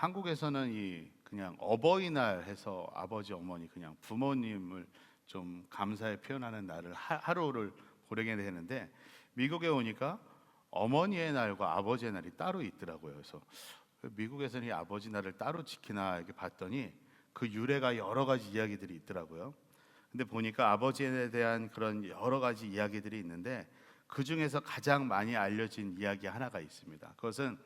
한국에서는 이 그냥 어버이날 해서 아버지 어머니 그냥 부모님을 좀 감사에 표현하는 날을 하루를 보내게 되는데, 미국에 오니까 어머니의 날과 아버지의 날이 따로 있더라고요. 그래서 미국에서는 이 아버지 날을 따로 지키나 이렇게 봤더니 그 유래가 여러 가지 이야기들이 있더라고요. 근데 보니까 아버지에 대한 그런 여러 가지 이야기들이 있는데, 그 중에서 가장 많이 알려진 이야기 하나가 있습니다. 그것은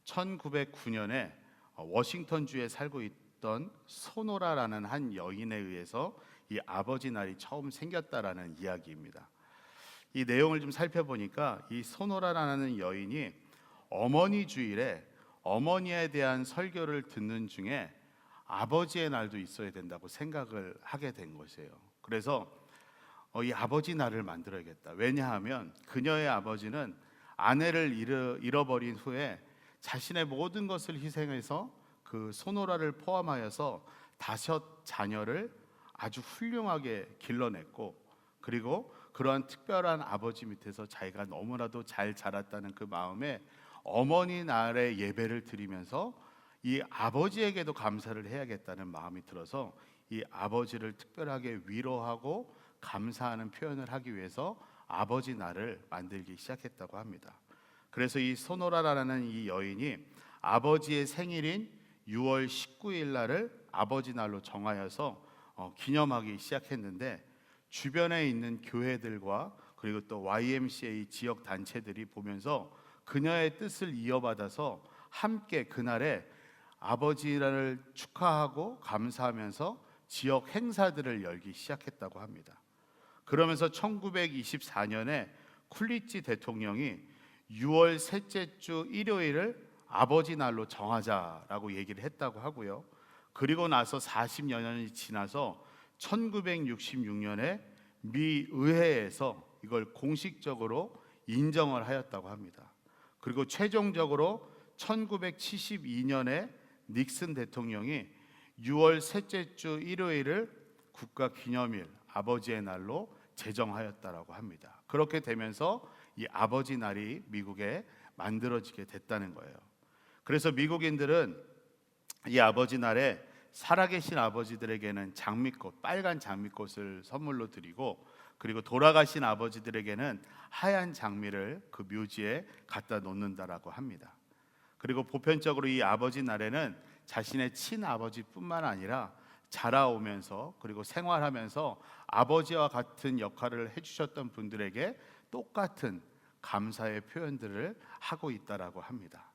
1909년에 워싱턴주에 살고 있던 소노라라는 한 여인에 의해서 이 아버지 날이 처음 생겼다라는 이야기입니다. 이 내용을 좀 살펴보니까 이 소노라라는 여인이 어머니 주일에 어머니에 대한 설교를 듣는 중에 아버지의 날도 있어야 된다고 생각을 하게 된 것이에요. 그래서 이 아버지 날을 만들어야겠다. 왜냐하면 그녀의 아버지는 아내를 잃어버린 후에 자신의 모든 것을 희생해서 그 소노라를 포함하여서 5 자녀를 아주 훌륭하게 길러냈고, 그리고 그러한 특별한 아버지 밑에서 자기가 너무나도 잘 자랐다는 그 마음에 어머니 날에 예배를 드리면서 이 아버지에게도 감사를 해야겠다는 마음이 들어서 이 아버지를 특별하게 위로하고 감사하는 표현을 하기 위해서 아버지 날을 만들기 시작했다고 합니다. 그래서 이 소노라라는 이 여인이 아버지의 생일인 6월 19일 날을 아버지 날로 정하여서 기념하기 시작했는데, 주변에 있는 교회들과 그리고 또 YMCA 지역 단체들이 보면서 그녀의 뜻을 이어받아서 함께 그날에 아버지를 축하하고 감사하면서 지역 행사들을 열기 시작했다고 합니다. 그러면서 1924년에 쿨리지 대통령이 6월 셋째 주 일요일을 아버지 날로 정하자라고 얘기를 했다고 하고요. 그리고 나서 40여 년이 지나서 1966년에 미 의회에서 이걸 공식적으로 인정을 하였다고 합니다. 그리고 최종적으로 1972년에 닉슨 대통령이 6월 셋째 주 일요일을 국가 기념일 아버지의 날로 제정하였다라고 합니다. 그렇게 되면서 이 아버지 날이 미국에 만들어지게 됐다는 거예요. 그래서 미국인들은 이 아버지 날에 살아계신 아버지들에게는 장미꽃, 빨간 장미꽃을 선물로 드리고, 그리고 돌아가신 아버지들에게는 하얀 장미를 그 묘지에 갖다 놓는다라고 합니다. 그리고 보편적으로 이 아버지 날에는 자신의 친아버지뿐만 아니라 자라오면서 그리고 생활하면서 아버지와 같은 역할을 해주셨던 분들에게 똑같은 감사의 표현들을 하고 있다라고 합니다.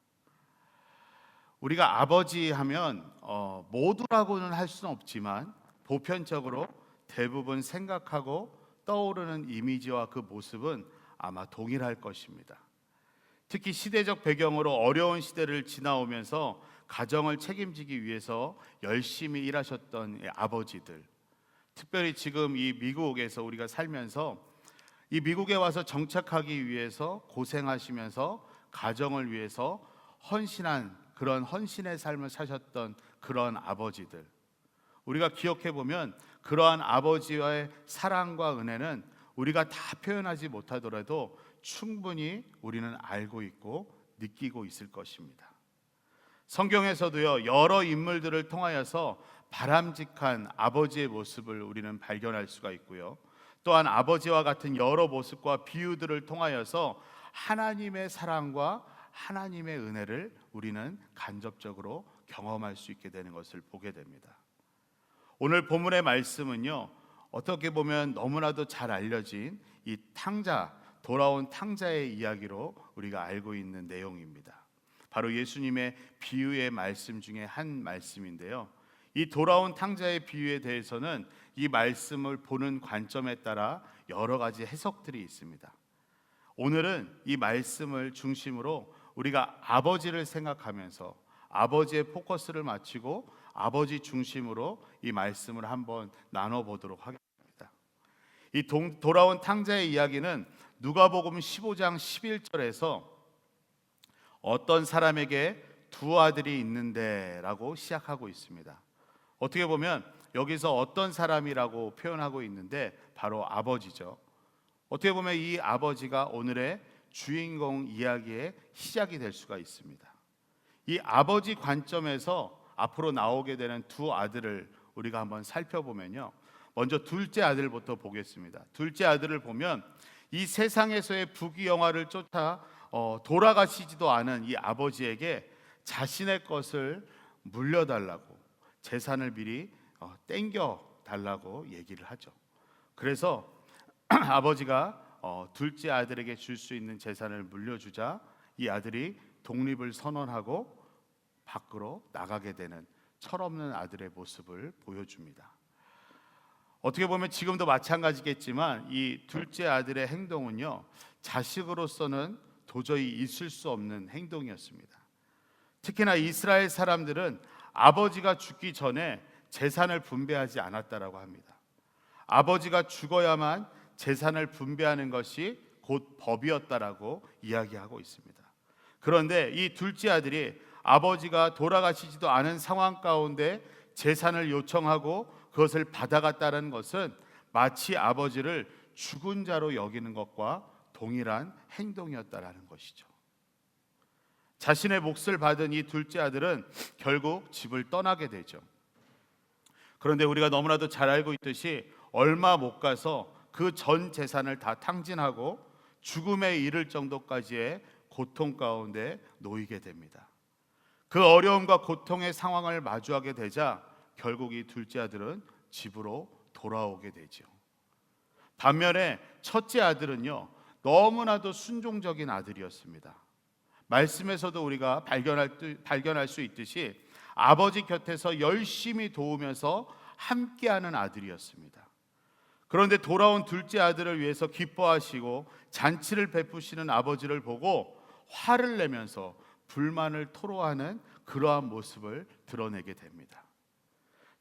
우리가 아버지 하면 모두라고는 할 수는 없지만 보편적으로 대부분 생각하고 떠오르는 이미지와 그 모습은 아마 동일할 것입니다. 특히 시대적 배경으로 어려운 시대를 지나오면서 가정을 책임지기 위해서 열심히 일하셨던 아버지들, 특별히 지금 이 미국에서 우리가 살면서 이 미국에 와서 정착하기 위해서 고생하시면서 가정을 위해서 헌신한 그런 헌신의 삶을 사셨던 그런 아버지들, 우리가 기억해 보면 그러한 아버지와의 사랑과 은혜는 우리가 다 표현하지 못하더라도 충분히 우리는 알고 있고 느끼고 있을 것입니다. 성경에서도요, 여러 인물들을 통하여서 바람직한 아버지의 모습을 우리는 발견할 수가 있고요, 또한 아버지와 같은 여러 모습과 비유들을 통하여서 하나님의 사랑과 하나님의 은혜를 우리는 간접적으로 경험할 수 있게 되는 것을 보게 됩니다. 오늘 본문의 말씀은요, 어떻게 보면 너무나도 잘 알려진 이 탕자, 돌아온 탕자의 이야기로 우리가 알고 있는 내용입니다. 바로 예수님의 비유의 말씀 중에 한 말씀인데요, 이 돌아온 탕자의 비유에 대해서는 이 말씀을 보는 관점에 따라 여러 가지 해석들이 있습니다. 오늘은 이 말씀을 중심으로 우리가 아버지를 생각하면서 아버지의 포커스를 맞추고 아버지 중심으로 이 말씀을 한번 나눠보도록 하겠습니다. 이 돌아온 탕자의 이야기는 누가복음 15장 11절에서 어떤 사람에게 2 아들이 있는데 라고 시작하고 있습니다. 어떻게 보면 여기서 어떤 사람이라고 표현하고 있는데 바로 아버지죠. 어떻게 보면 이 아버지가 오늘의 주인공 이야기의 시작이 될 수가 있습니다. 이 아버지 관점에서 앞으로 나오게 되는 두 아들을 우리가 한번 살펴보면요, 먼저 둘째 아들부터 보겠습니다. 둘째 아들을 보면 이 세상에서의 부귀영화를 쫓아 돌아가시지도 않은 이 아버지에게 자신의 것을 물려달라고, 재산을 미리 땡겨 달라고 얘기를 하죠. 그래서 아버지가 둘째 아들에게 줄 수 있는 재산을 물려주자 이 아들이 독립을 선언하고 밖으로 나가게 되는 철없는 아들의 모습을 보여줍니다. 어떻게 보면 지금도 마찬가지겠지만 이 둘째 아들의 행동은요, 자식으로서는 도저히 있을 수 없는 행동이었습니다. 특히나 이스라엘 사람들은 아버지가 죽기 전에 재산을 분배하지 않았다라고 합니다. 아버지가 죽어야만 재산을 분배하는 것이 곧 법이었다라고 이야기하고 있습니다. 그런데 이 둘째 아들이 아버지가 돌아가시지도 않은 상황 가운데 재산을 요청하고 그것을 받아갔다는 것은 마치 아버지를 죽은 자로 여기는 것과 동일한 행동이었다라는 것이죠. 자신의 몫을 받은 이 둘째 아들은 결국 집을 떠나게 되죠. 그런데 우리가 너무나도 잘 알고 있듯이 얼마 못 가서 그 전 재산을 다 탕진하고 죽음에 이를 정도까지의 고통 가운데 놓이게 됩니다. 그 어려움과 고통의 상황을 마주하게 되자 결국 이 둘째 아들은 집으로 돌아오게 되죠. 반면에 첫째 아들은요, 너무나도 순종적인 아들이었습니다. 말씀에서도 우리가 발견할 수 있듯이 아버지 곁에서 열심히 도우면서 함께하는 아들이었습니다. 그런데 돌아온 둘째 아들을 위해서 기뻐하시고 잔치를 베푸시는 아버지를 보고 화를 내면서 불만을 토로하는 그러한 모습을 드러내게 됩니다.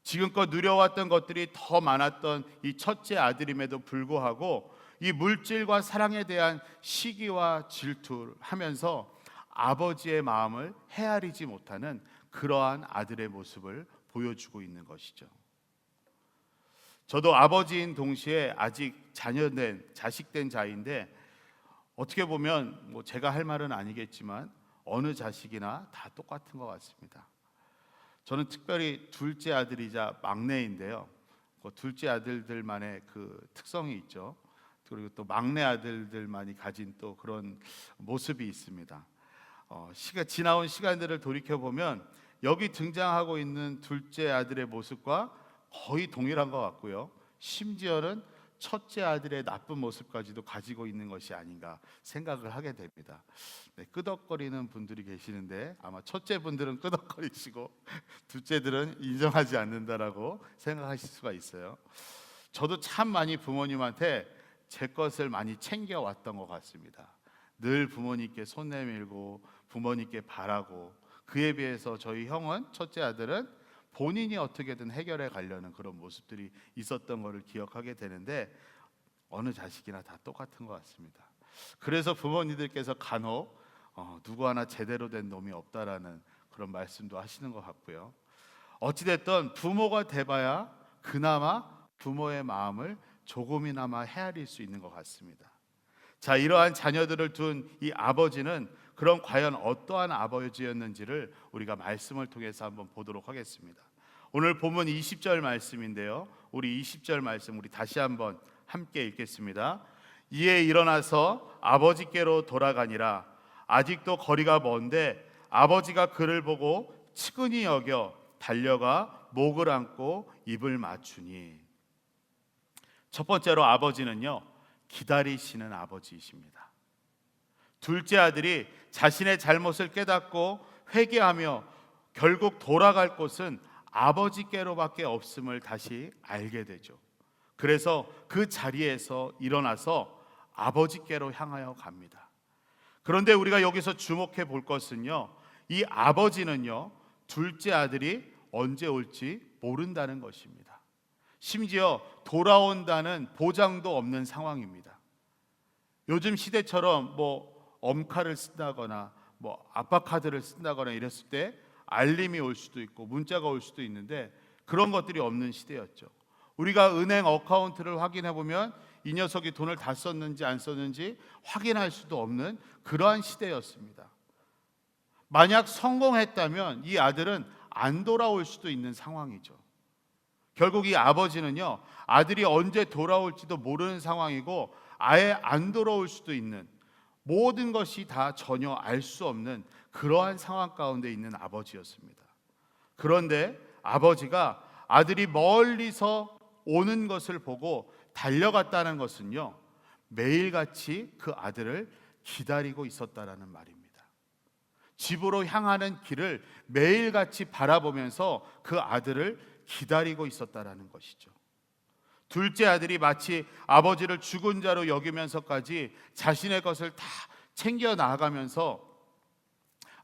지금껏 누려왔던 것들이 더 많았던 이 첫째 아들임에도 불구하고 이 물질과 사랑에 대한 시기와 질투를 하면서 아버지의 마음을 헤아리지 못하는 그러한 아들의 모습을 보여주고 있는 것이죠. 저도 아버지인 동시에 아직 자식된 자인데 어떻게 보면 제가 할 말은 아니겠지만 어느 자식이나 다 똑같은 것 같습니다. 저는 특별히 둘째 아들이자 막내인데요. 둘째 아들들만의 그 특성이 있죠. 그리고 또 막내 아들들만이 가진 또 그런 모습이 있습니다. 지나온 시간들을 돌이켜 보면 여기 등장하고 있는 둘째 아들의 모습과 거의 동일한 것 같고요. 심지어는 첫째 아들의 나쁜 모습까지도 가지고 있는 것이 아닌가 생각을 하게 됩니다. 네, 끄덕거리는 분들이 계시는데 아마 첫째 분들은 끄덕거리시고 둘째들은 인정하지 않는다라고 생각하실 수가 있어요. 저도 참 많이 부모님한테 제 것을 많이 챙겨왔던 것 같습니다. 늘 부모님께 손 내밀고 부모님께 바라고, 그에 비해서 저희 형은, 첫째 아들은 본인이 어떻게든 해결해 가려는 그런 모습들이 있었던 것을 기억하게 되는데 어느 자식이나 다 똑같은 것 같습니다. 그래서 부모님들께서 간혹 누구 하나 제대로 된 놈이 없다라는 그런 말씀도 하시는 것 같고요. 어찌됐든 부모가 돼봐야 그나마 부모의 마음을 조금이나마 헤아릴 수 있는 것 같습니다. 자, 이러한 자녀들을 둔 이 아버지는 그럼 과연 어떠한 아버지였는지를 우리가 말씀을 통해서 한번 보도록 하겠습니다. 오늘 본문 20절 말씀인데요, 우리 20절 말씀 우리 다시 한번 함께 읽겠습니다. 이에 일어나서 아버지께로 돌아가니라. 아직도 거리가 먼데 아버지가 그를 보고 측은히 여겨 달려가 목을 안고 입을 맞추니. 첫 번째로 아버지는요, 기다리시는 아버지이십니다. 둘째 아들이 자신의 잘못을 깨닫고 회개하며 결국 돌아갈 곳은 아버지께로밖에 없음을 다시 알게 되죠. 그래서 그 자리에서 일어나서 아버지께로 향하여 갑니다. 그런데 우리가 여기서 주목해 볼 것은요, 이 아버지는요, 둘째 아들이 언제 올지 모른다는 것입니다. 심지어 돌아온다는 보장도 없는 상황입니다. 요즘 시대처럼 엄카를 쓴다거나 아빠카드를 쓴다거나 이랬을 때 알림이 올 수도 있고 문자가 올 수도 있는데 그런 것들이 없는 시대였죠. 우리가 은행 어카운트를 확인해 보면 이 녀석이 돈을 다 썼는지 안 썼는지 확인할 수도 없는 그러한 시대였습니다. 만약 성공했다면 이 아들은 안 돌아올 수도 있는 상황이죠. 결국 이 아버지는요, 아들이 언제 돌아올지도 모르는 상황이고 아예 안 돌아올 수도 있는, 모든 것이 다 전혀 알 수 없는 그러한 상황 가운데 있는 아버지였습니다. 그런데 아버지가 아들이 멀리서 오는 것을 보고 달려갔다는 것은요, 매일같이 그 아들을 기다리고 있었다라는 말입니다. 집으로 향하는 길을 매일같이 바라보면서 그 아들을 기다리고 있었다라는 것이죠. 둘째 아들이 마치 아버지를 죽은 자로 여기면서까지 자신의 것을 다 챙겨 나가면서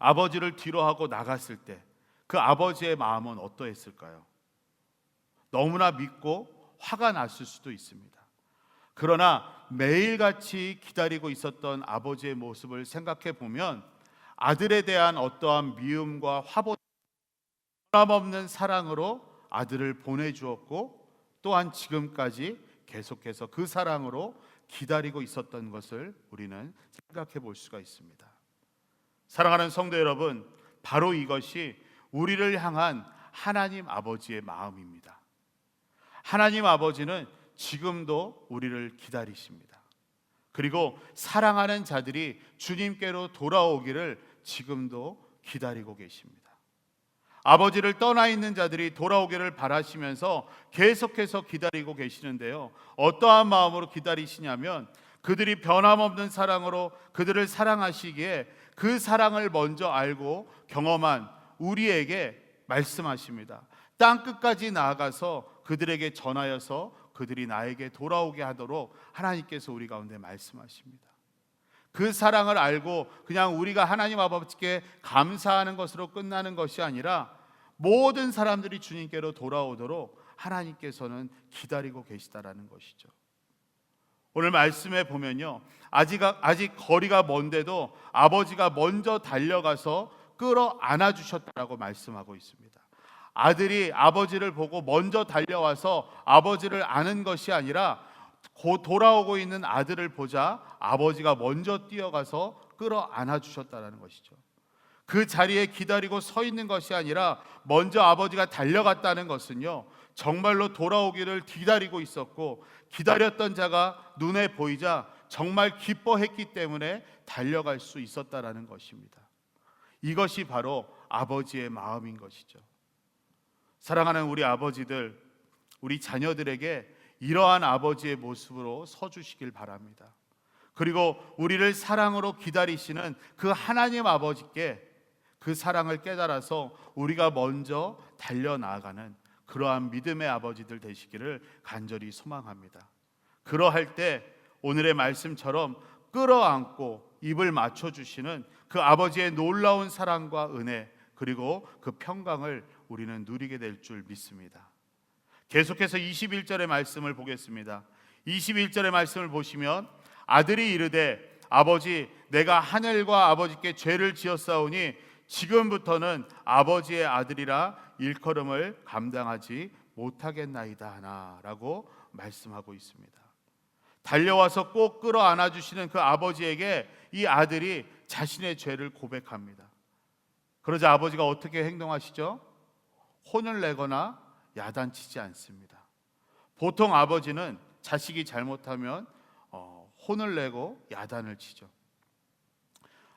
아버지를 뒤로 하고 나갔을 때 그 아버지의 마음은 어떠했을까요? 너무나 믿고 화가 났을 수도 있습니다. 그러나 매일같이 기다리고 있었던 아버지의 모습을 생각해 보면 아들에 대한 어떠한 미움과 화보, 변함없는 사랑으로 아들을 보내주었고, 또한 지금까지 계속해서 그 사랑으로 기다리고 있었던 것을 우리는 생각해 볼 수가 있습니다. 사랑하는 성도 여러분, 바로 이것이 우리를 향한 하나님 아버지의 마음입니다. 하나님 아버지는 지금도 우리를 기다리십니다. 그리고 사랑하는 자들이 주님께로 돌아오기를 지금도 기다리고 계십니다. 아버지를 떠나 있는 자들이 돌아오기를 바라시면서 계속해서 기다리고 계시는데요, 어떠한 마음으로 기다리시냐면 그들이 변함없는 사랑으로 그들을 사랑하시기에 그 사랑을 먼저 알고 경험한 우리에게 말씀하십니다. 땅 끝까지 나아가서 그들에게 전하여서 그들이 나에게 돌아오게 하도록 하나님께서 우리 가운데 말씀하십니다. 그 사랑을 알고 그냥 우리가 하나님 아버지께 감사하는 것으로 끝나는 것이 아니라 모든 사람들이 주님께로 돌아오도록 하나님께서는 기다리고 계시다라는 것이죠. 오늘 말씀에 보면요, 아직 거리가 먼데도 아버지가 먼저 달려가서 끌어안아 주셨다라고 말씀하고 있습니다. 아들이 아버지를 보고 먼저 달려와서 아버지를 아는 것이 아니라 곧 돌아오고 있는 아들을 보자 아버지가 먼저 뛰어가서 끌어안아 주셨다라는 것이죠. 그 자리에 기다리고 서 있는 것이 아니라 먼저 아버지가 달려갔다는 것은요, 정말로 돌아오기를 기다리고 있었고, 기다렸던 자가 눈에 보이자 정말 기뻐했기 때문에 달려갈 수 있었다라는 것입니다. 이것이 바로 아버지의 마음인 것이죠. 사랑하는 우리 아버지들, 우리 자녀들에게 이러한 아버지의 모습으로 서주시길 바랍니다. 그리고 우리를 사랑으로 기다리시는 그 하나님 아버지께 그 사랑을 깨달아서 우리가 먼저 달려나가는 그러한 믿음의 아버지들 되시기를 간절히 소망합니다. 그러할 때 오늘의 말씀처럼 끌어안고 입을 맞춰주시는 그 아버지의 놀라운 사랑과 은혜, 그리고 그 평강을 우리는 누리게 될 줄 믿습니다. 계속해서 21절의 말씀을 보겠습니다. 21절의 말씀을 보시면 아들이 이르되 아버지, 내가 하늘과 아버지께 죄를 지었사오니 지금부터는 아버지의 아들이라 일컬음을 감당하지 못하겠나이다 하나라고 말씀하고 있습니다. 달려와서 꼭 끌어안아 주시는 그 아버지에게 이 아들이 자신의 죄를 고백합니다. 그러자 아버지가 어떻게 행동하시죠? 혼을 내거나 야단치지 않습니다. 보통 아버지는 자식이 잘못하면 혼을 내고 야단을 치죠.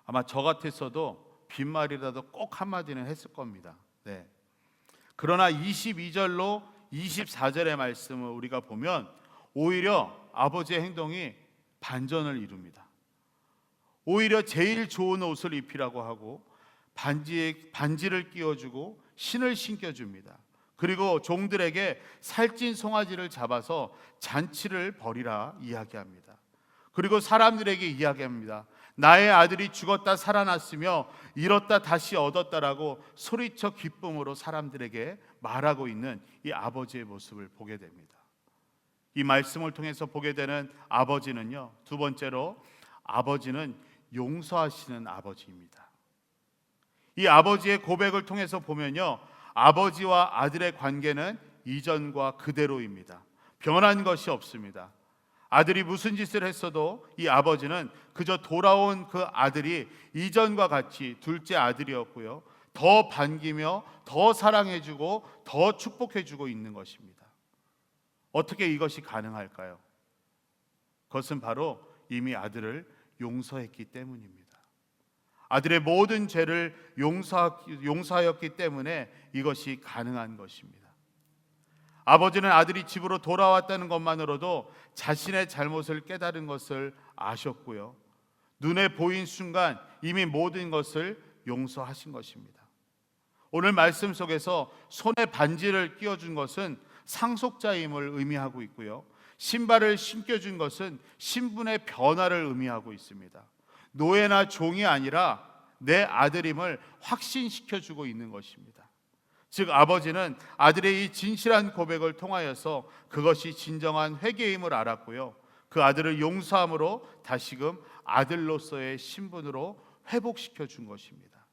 아마 저 같았어도 빈말이라도 꼭 한마디는 했을 겁니다. 네. 그러나 22절로 24절의 말씀을 우리가 보면 오히려 아버지의 행동이 반전을 이룹니다. 오히려 제일 좋은 옷을 입히라고 하고 반지를 끼워주고 신을 신겨줍니다. 그리고 종들에게 살찐 송아지를 잡아서 잔치를 벌이라 이야기합니다. 그리고 사람들에게 이야기합니다. 나의 아들이 죽었다 살아났으며 잃었다 다시 얻었다라고 소리쳐 기쁨으로 사람들에게 말하고 있는 이 아버지의 모습을 보게 됩니다. 이 말씀을 통해서 보게 되는 아버지는요, 두 번째로 아버지는 용서하시는 아버지입니다. 이 아버지의 고백을 통해서 보면요, 아버지와 아들의 관계는 이전과 그대로입니다. 변한 것이 없습니다. 아들이 무슨 짓을 했어도 이 아버지는 그저 돌아온 그 아들이 이전과 같이 둘째 아들이었고요, 더 반기며 더 사랑해주고 더 축복해주고 있는 것입니다. 어떻게 이것이 가능할까요? 그것은 바로 이미 아들을 용서했기 때문입니다. 아들의 모든 죄를 용서하였기 때문에 이것이 가능한 것입니다. 아버지는 아들이 집으로 돌아왔다는 것만으로도 자신의 잘못을 깨달은 것을 아셨고요, 눈에 보인 순간 이미 모든 것을 용서하신 것입니다. 오늘 말씀 속에서 손에 반지를 끼워준 것은 상속자임을 의미하고 있고요, 신발을 신겨준 것은 신분의 변화를 의미하고 있습니다. 노예나 종이 아니라 내 아들임을 확신시켜주고 있는 것입니다. 즉 아버지는 아들의 이 진실한 고백을 통하여서 그것이 진정한 회개임을 알았고요, 그 아들을 용서함으로 다시금 아들로서의 신분으로 회복시켜 준 것입니다.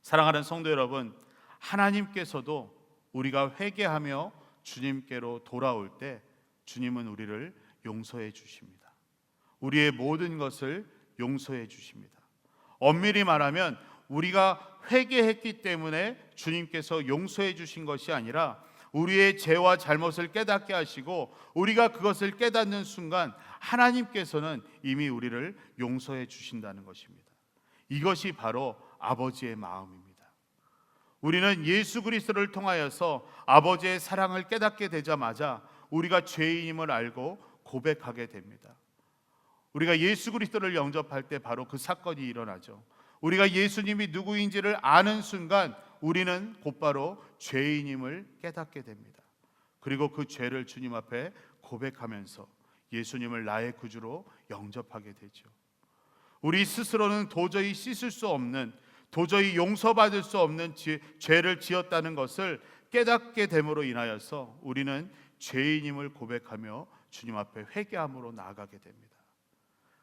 사랑하는 성도 여러분, 하나님께서도 우리가 회개하며 주님께로 돌아올 때 주님은 우리를 용서해 주십니다. 우리의 모든 것을 용서해 주십니다. 엄밀히 말하면 우리가 회개했기 때문에 주님께서 용서해 주신 것이 아니라 우리의 죄와 잘못을 깨닫게 하시고 우리가 그것을 깨닫는 순간 하나님께서는 이미 우리를 용서해 주신다는 것입니다. 이것이 바로 아버지의 마음입니다. 우리는 예수 그리스도를 통하여서 아버지의 사랑을 깨닫게 되자마자 우리가 죄인임을 알고 고백하게 됩니다. 우리가 예수 그리스도를 영접할 때 바로 그 사건이 일어나죠. 우리가 예수님이 누구인지를 아는 순간 우리는 곧바로 죄인임을 깨닫게 됩니다. 그리고 그 죄를 주님 앞에 고백하면서 예수님을 나의 구주로 영접하게 되죠. 우리 스스로는 도저히 씻을 수 없는, 도저히 용서받을 수 없는 죄를 지었다는 것을 깨닫게 됨으로 인하여서 우리는 죄인임을 고백하며 주님 앞에 회개함으로 나아가게 됩니다.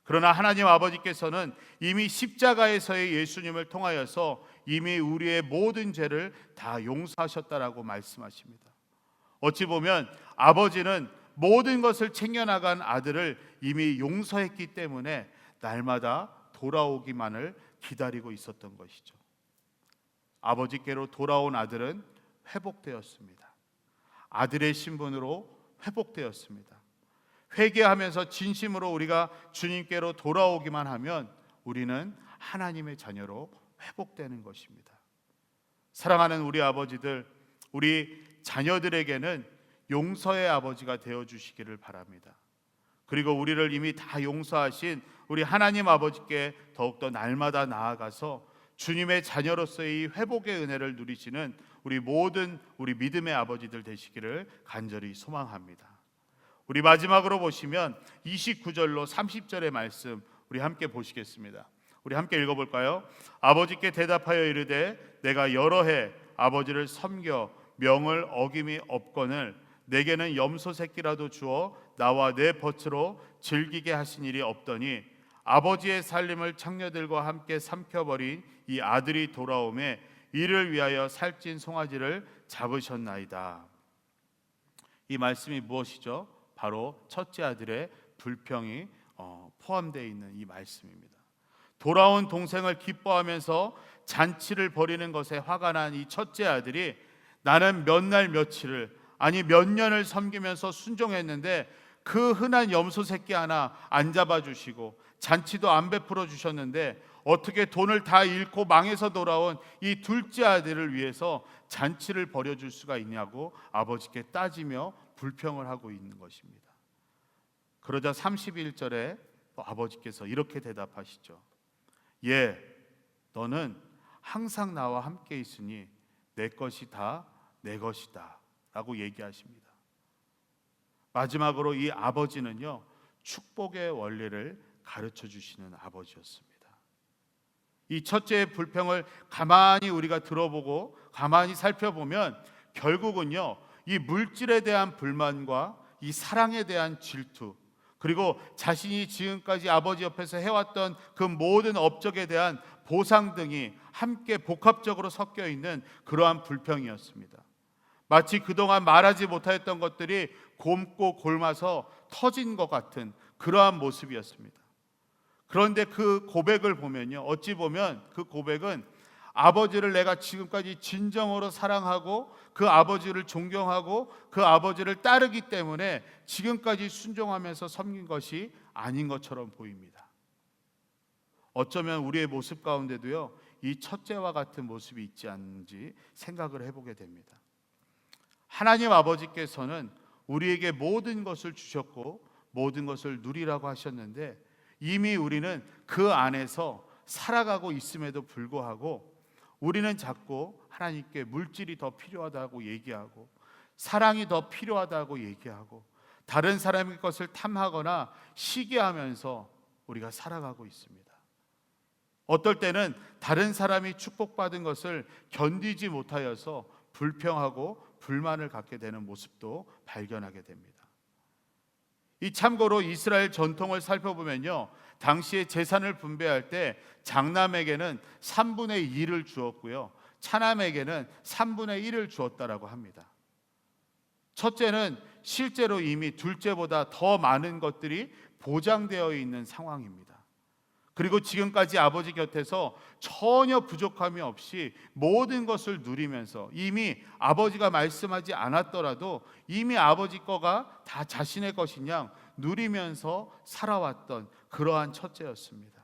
그러나 하나님 아버지께서는 이미 십자가에서의 예수님을 통하여서 이미 우리의 모든 죄를 다 용서하셨다라고 말씀하십니다. 어찌 보면 아버지는 모든 것을 챙겨나간 아들을 이미 용서했기 때문에 날마다 돌아오기만을 기다리고 있었던 것이죠. 아버지께로 돌아온 아들은 회복되었습니다. 아들의 신분으로 회복되었습니다. 회개하면서 진심으로 우리가 주님께로 돌아오기만 하면 우리는 하나님의 자녀로 회복되는 것입니다. 사랑하는 우리 아버지들, 우리 자녀들에게는 용서의 아버지가 되어주시기를 바랍니다. 그리고 우리를 이미 다 용서하신 우리 하나님 아버지께 더욱더 날마다 나아가서 주님의 자녀로서의 회복의 은혜를 누리시는 우리 믿음의 아버지들 되시기를 간절히 소망합니다. 우리 마지막으로 보시면 29절로 30절의 말씀 우리 함께 보시겠습니다. 우리 함께 읽어볼까요? 아버지께 대답하여 이르되 내가 여러 해 아버지를 섬겨 명을 어김이 없거늘 내게는 염소 새끼라도 주어 나와 내 벗으로 즐기게 하신 일이 없더니 아버지의 살림을 창녀들과 함께 삼켜버린 이 아들이 돌아오매 이를 위하여 살찐 송아지를 잡으셨나이다. 이 말씀이 무엇이죠? 바로 첫째 아들의 불평이 포함되어 있는 이 말씀입니다. 돌아온 동생을 기뻐하면서 잔치를 벌이는 것에 화가 난 이 첫째 아들이 나는 몇 날 며칠을 아니 몇 년을 섬기면서 순종했는데 그 흔한 염소 새끼 하나 안 잡아주시고 잔치도 안 베풀어 주셨는데 어떻게 돈을 다 잃고 망해서 돌아온 이 둘째 아들을 위해서 잔치를 벌여줄 수가 있냐고 아버지께 따지며 불평을 하고 있는 것입니다. 그러자 31절에 아버지께서 이렇게 대답하시죠. 예, 너는 항상 나와 함께 있으니 내 것이 다 내 것이다 라고 얘기하십니다. 마지막으로 이 아버지는요, 축복의 원리를 가르쳐 주시는 아버지였습니다. 이 첫째의 불평을 가만히 우리가 들어보고 가만히 살펴보면 결국은요, 이 물질에 대한 불만과 이 사랑에 대한 질투, 그리고 자신이 지금까지 아버지 옆에서 해왔던 그 모든 업적에 대한 보상 등이 함께 복합적으로 섞여 있는 그러한 불평이었습니다. 마치 그동안 말하지 못하였던 것들이 곪고 골마서 터진 것 같은 그러한 모습이었습니다. 그런데 그 고백을 보면요, 어찌 보면 그 고백은 아버지를 내가 지금까지 진정으로 사랑하고 그 아버지를 존경하고 그 아버지를 따르기 때문에 지금까지 순종하면서 섬긴 것이 아닌 것처럼 보입니다. 어쩌면 우리의 모습 가운데도요, 이 첫째와 같은 모습이 있지 않는지 생각을 해보게 됩니다. 하나님 아버지께서는 우리에게 모든 것을 주셨고 모든 것을 누리라고 하셨는데, 이미 우리는 그 안에서 살아가고 있음에도 불구하고 우리는 자꾸 하나님께 물질이 더 필요하다고 얘기하고 사랑이 더 필요하다고 얘기하고 다른 사람의 것을 탐하거나 시기하면서 우리가 살아가고 있습니다. 어떨 때는 다른 사람이 축복받은 것을 견디지 못하여서 불평하고 불만을 갖게 되는 모습도 발견하게 됩니다. 이 참고로 이스라엘 전통을 살펴보면요, 당시에 재산을 분배할 때 장남에게는 3분의 2를 주었고요, 차남에게는 3분의 1을 주었다라고 합니다. 첫째는 실제로 이미 둘째보다 더 많은 것들이 보장되어 있는 상황입니다. 그리고 지금까지 아버지 곁에서 전혀 부족함이 없이 모든 것을 누리면서 이미 아버지가 말씀하지 않았더라도 이미 아버지 거가 다 자신의 것인 양 누리면서 살아왔던 그러한 첫째였습니다.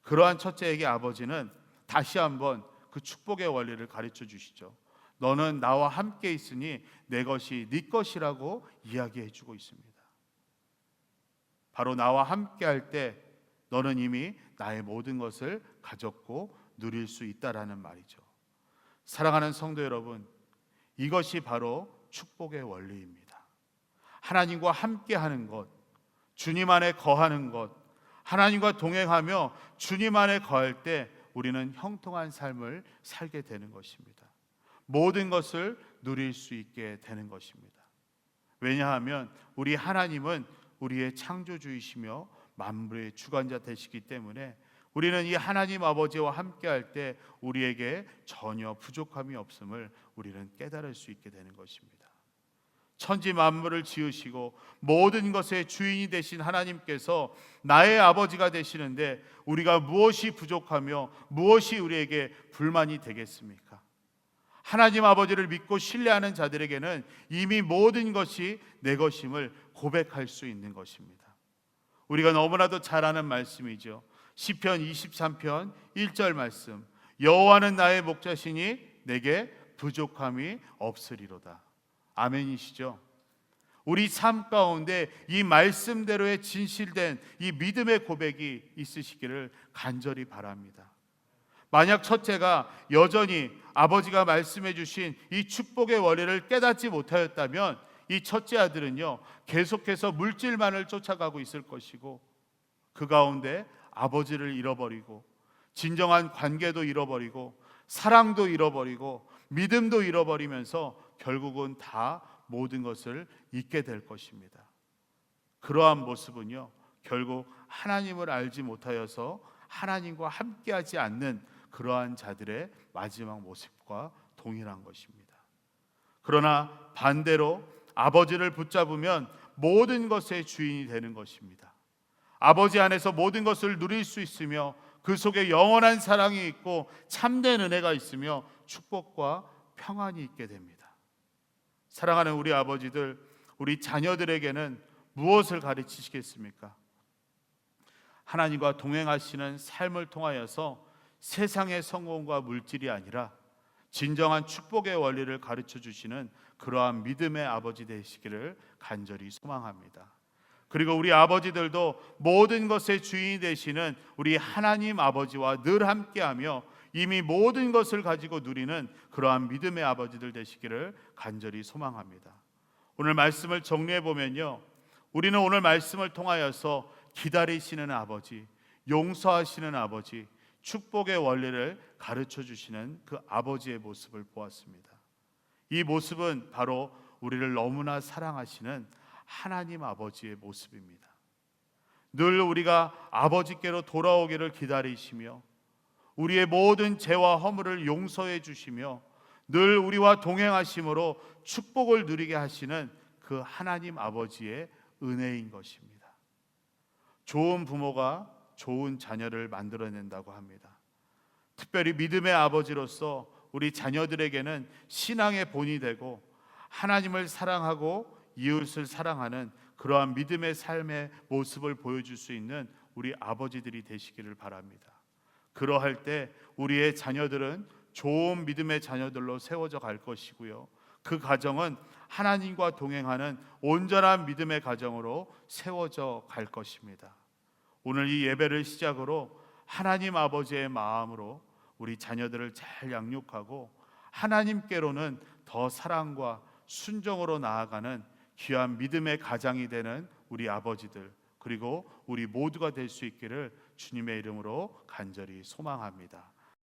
그러한 첫째에게 아버지는 다시 한번 그 축복의 원리를 가르쳐 주시죠. 너는 나와 함께 있으니 내 것이 네 것이라고 이야기해 주고 있습니다. 바로 나와 함께 할 때 너는 이미 나의 모든 것을 가졌고 누릴 수 있다라는 말이죠. 사랑하는 성도 여러분, 이것이 바로 축복의 원리입니다. 하나님과 함께 하는 것, 주님 안에 거하는 것, 하나님과 동행하며 주님 안에 거할 때 우리는 형통한 삶을 살게 되는 것입니다. 모든 것을 누릴 수 있게 되는 것입니다. 왜냐하면 우리 하나님은 우리의 창조주이시며 만물의 주관자 되시기 때문에 우리는 이 하나님 아버지와 함께 할 때 우리에게 전혀 부족함이 없음을 우리는 깨달을 수 있게 되는 것입니다. 천지 만물을 지으시고 모든 것의 주인이 되신 하나님께서 나의 아버지가 되시는데 우리가 무엇이 부족하며 무엇이 우리에게 불만이 되겠습니까? 하나님 아버지를 믿고 신뢰하는 자들에게는 이미 모든 것이 내 것임을 고백할 수 있는 것입니다. 우리가 너무나도 잘 아는 말씀이죠. 시편 23편 1절 말씀, 여호와는 나의 목자시니 내게 부족함이 없으리로다. 아멘이시죠? 우리 삶 가운데 이 말씀대로의 진실된 이 믿음의 고백이 있으시기를 간절히 바랍니다. 만약 첫째가 여전히 아버지가 말씀해 주신 이 축복의 원리를 깨닫지 못하였다면 이 첫째 아들은요, 계속해서 물질만을 쫓아가고 있을 것이고 그 가운데 아버지를 잃어버리고 진정한 관계도 잃어버리고 사랑도 잃어버리고 믿음도 잃어버리면서 결국은 다 모든 것을 잊게 될 것입니다. 그러한 모습은요, 결국 하나님을 알지 못하여서 하나님과 함께하지 않는 그러한 자들의 마지막 모습과 동일한 것입니다. 그러나 반대로 아버지를 붙잡으면 모든 것의 주인이 되는 것입니다. 아버지 안에서 모든 것을 누릴 수 있으며 그 속에 영원한 사랑이 있고 참된 은혜가 있으며 축복과 평안이 있게 됩니다. 사랑하는 우리 아버지들, 우리 자녀들에게는 무엇을 가르치시겠습니까? 하나님과 동행하시는 삶을 통하여서 세상의 성공과 물질이 아니라 진정한 축복의 원리를 가르쳐 주시는 그러한 믿음의 아버지 되시기를 간절히 소망합니다. 그리고 우리 아버지들도 모든 것의 주인이 되시는 우리 하나님 아버지와 늘 함께하며 이미 모든 것을 가지고 누리는 그러한 믿음의 아버지들 되시기를 간절히 소망합니다. 오늘 말씀을 정리해 보면요, 우리는 오늘 말씀을 통하여서 기다리시는 아버지, 용서하시는 아버지, 축복의 원리를 가르쳐 주시는 그 아버지의 모습을 보았습니다. 이 모습은 바로 우리를 너무나 사랑하시는 하나님 아버지의 모습입니다. 늘 우리가 아버지께로 돌아오기를 기다리시며 우리의 모든 죄와 허물을 용서해 주시며 늘 우리와 동행하심으로 축복을 누리게 하시는 그 하나님 아버지의 은혜인 것입니다. 좋은 부모가 좋은 자녀를 만들어낸다고 합니다. 특별히 믿음의 아버지로서 우리 자녀들에게는 신앙의 본이 되고 하나님을 사랑하고 이웃을 사랑하는 그러한 믿음의 삶의 모습을 보여줄 수 있는 우리 아버지들이 되시기를 바랍니다. 그러할 때 우리의 자녀들은 좋은 믿음의 자녀들로 세워져 갈 것이고요, 그 가정은 하나님과 동행하는 온전한 믿음의 가정으로 세워져 갈 것입니다. 오늘 이 예배를 시작으로 하나님 아버지의 마음으로 우리 자녀들을 잘 양육하고 하나님께로는 더 사랑과 순종으로 나아가는 귀한 믿음의 가장이 되는 우리 아버지들, 그리고 우리 모두가 될 수 있기를 주님의 이름으로 간절히 소망합니다.